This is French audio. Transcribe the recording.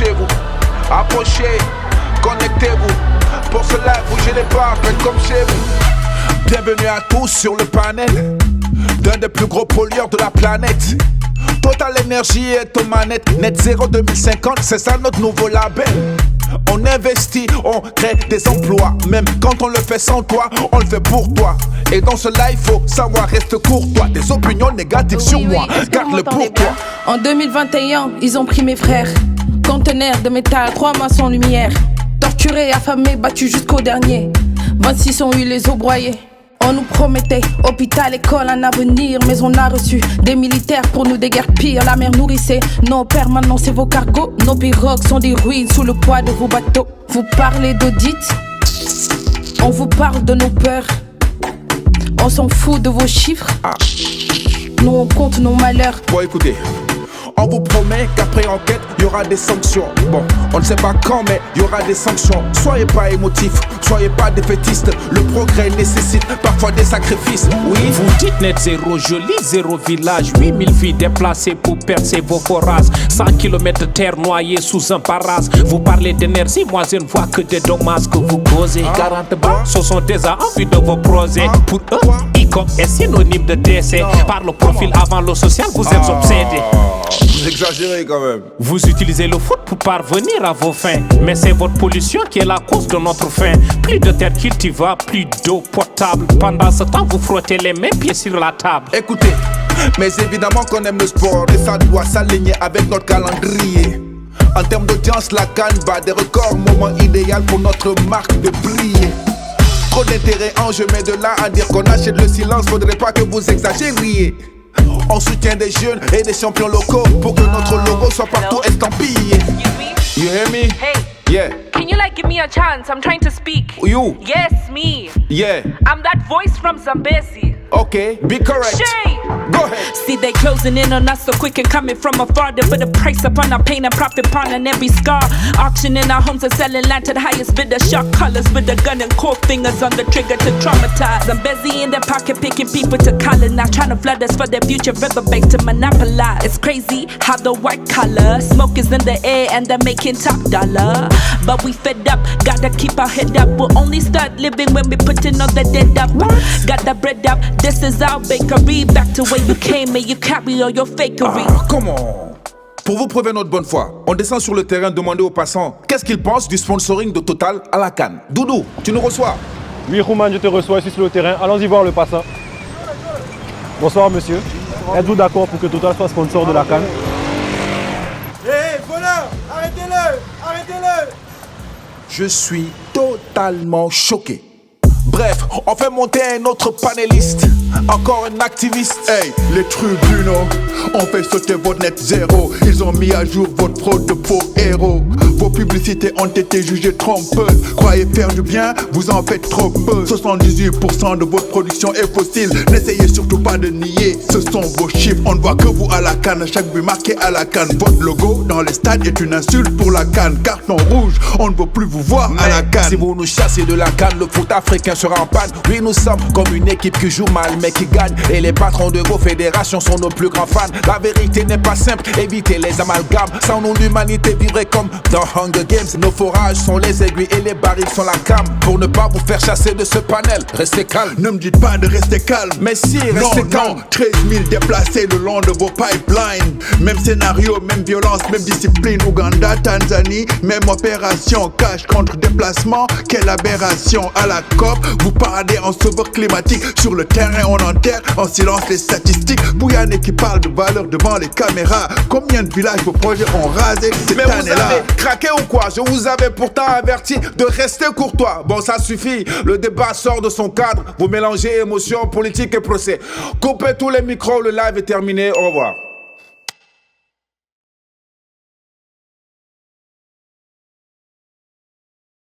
Approchez-vous, approchez, connectez-vous. Pour cela, bougez les pas, faites comme chez vous. Bienvenue à tous sur le panel d'un des plus gros pollueurs de la planète. Total Energy est aux manettes. Net Zero 2050, c'est ça notre nouveau label. On investit, on crée des emplois. Même quand on le fait sans toi, on le fait pour toi. Et dans cela, il faut savoir rester courtois. Des opinions négatives sur moi, garde-le pour toi. En 2021, ils ont pris mes frères. Conteneurs de métal, 3 mois sans lumière. Torturés, affamés, battus jusqu'au dernier. 26 ont eu les os broyés. On nous promettait hôpital, école, un avenir. Mais on a reçu des militaires pour nous déguerpir. La mer nourrissait nos pères, maintenant c'est vos cargos. Nos pirogues sont des ruines sous le poids de vos bateaux. Vous parlez d'audit, on vous parle de nos peurs. On s'en fout de vos chiffres. Nous on compte nos malheurs. Bon écoutez, on vous promet qu'après enquête, il y aura des sanctions. Bon, on ne sait pas quand, mais il y aura des sanctions. Soyez pas émotifs, soyez pas défaitistes. Le progrès nécessite parfois des sacrifices. Oui. Vous dites net zéro, joli zéro village. 8000 vies déplacées pour percer vos forages. 100 km de terre noyée sous un parase. Vous parlez d'énergie, moi je ne vois que des dommages que vous causez. 40 bas, ce sont déjà en vue de vos projets. Pour eux, ICOM est synonyme de décès. Par le profil avant le social, vous êtes obsédés. Vous exagérez quand même. Vous utilisez le foot pour parvenir à vos fins. Mais c'est votre pollution qui est la cause de notre faim. Plus de terre cultivable, plus d'eau potable. Pendant ce temps, vous frottez les mains, pieds sur la table. Écoutez, mais évidemment qu'on aime le sport et ça doit s'aligner avec notre calendrier. En termes d'audience, la CAN bat des records, moment idéal pour notre marque de briller. Trop d'intérêt en jeu, mais de là à dire qu'on achète le silence, faudrait pas que vous exagériez. On soutient des jeunes et des champions locaux pour que notre logo soit partout estampillé. You hear me? Hey. Yeah. Can you give me a chance? I'm trying to speak. You? Yes, me. Yeah. I'm that voice from Zambezi. Okay, be correct. Shay! Go ahead. See they closing in on us so quick and coming from afar. They put a price upon our pain and profit upon on every scar. Auctioning our homes and selling land to the highest bidder. Shock colors with a gun and cold fingers on the trigger to traumatize. Zambezi in their pocket picking people to colonize. Trying to flood us for their future riverbanks to monopolize. It's crazy how the white collar smoke is in the air and they're making top dollar. But we fed up, gotta keep our head up. We'll only start living when we putting all the dead up. Got the bread up, this is our bakery. Back to where you came and you carry all your fakery. Comment? Pour vous prouver notre bonne foi, on descend sur le terrain demander aux passants qu'est-ce qu'ils pensent du sponsoring de Total à la CAN. Doudou, tu nous reçois? Oui, Rouman, je te reçois ici sur le terrain. Allons-y voir le passant. Bonsoir, monsieur. Êtes-vous d'accord pour que Total soit sponsor de la CAN? Voleur, arrêtez-le! Arrêtez-le! Je suis totalement choqué. Bref, on fait monter un autre panéliste, encore un activiste. Hey, les tribunaux ont fait sauter votre net zéro. Ils ont mis à jour votre fraude de faux héros. Vos publicités ont été jugées trompeuses. Croyez faire du bien, vous en faites trop peu. 78% de votre production est fossile. N'essayez surtout pas de nier, ce sont vos chiffres. On ne voit que vous à la CAN, à chaque but marqué à la CAN. Votre logo dans les stades est une insulte pour la CAN. Carton rouge, on ne veut plus vous voir à la CAN. Si vous nous chassez de la CAN, le foot africain sera en panne. Oui, nous sommes comme une équipe qui joue mal mais qui gagne. Et les patrons de vos fédérations sont nos plus grands fans. La vérité n'est pas simple, évitez les amalgames. Sans nous l'humanité vivrait comme dans Hunger Games. Nos forages sont les aiguilles et les barils sont la cam. Pour ne pas vous faire chasser de ce panel, restez calme. Ne me dites pas de rester calme. Mais si, restez calme. 13 000 déplacés le long de vos pipelines. Même scénario, même violence, même discipline. Ouganda, Tanzanie, même opération. Cash contre déplacement, quelle aberration. À la COP, vous paradez en sauveur climatique. Sur le terrain, on enterre en silence les statistiques. Bouyané qui parle de valeur devant les caméras. Combien de villages vos projets ont rasé cette année-là? Mais vous avez craqué ou quoi? Je vous avais pourtant averti de rester courtois. Bon, ça suffit, le débat sort de son cadre. Vous mélangez émotion, politique et procès. Coupez tous les micros, le live est terminé, au revoir.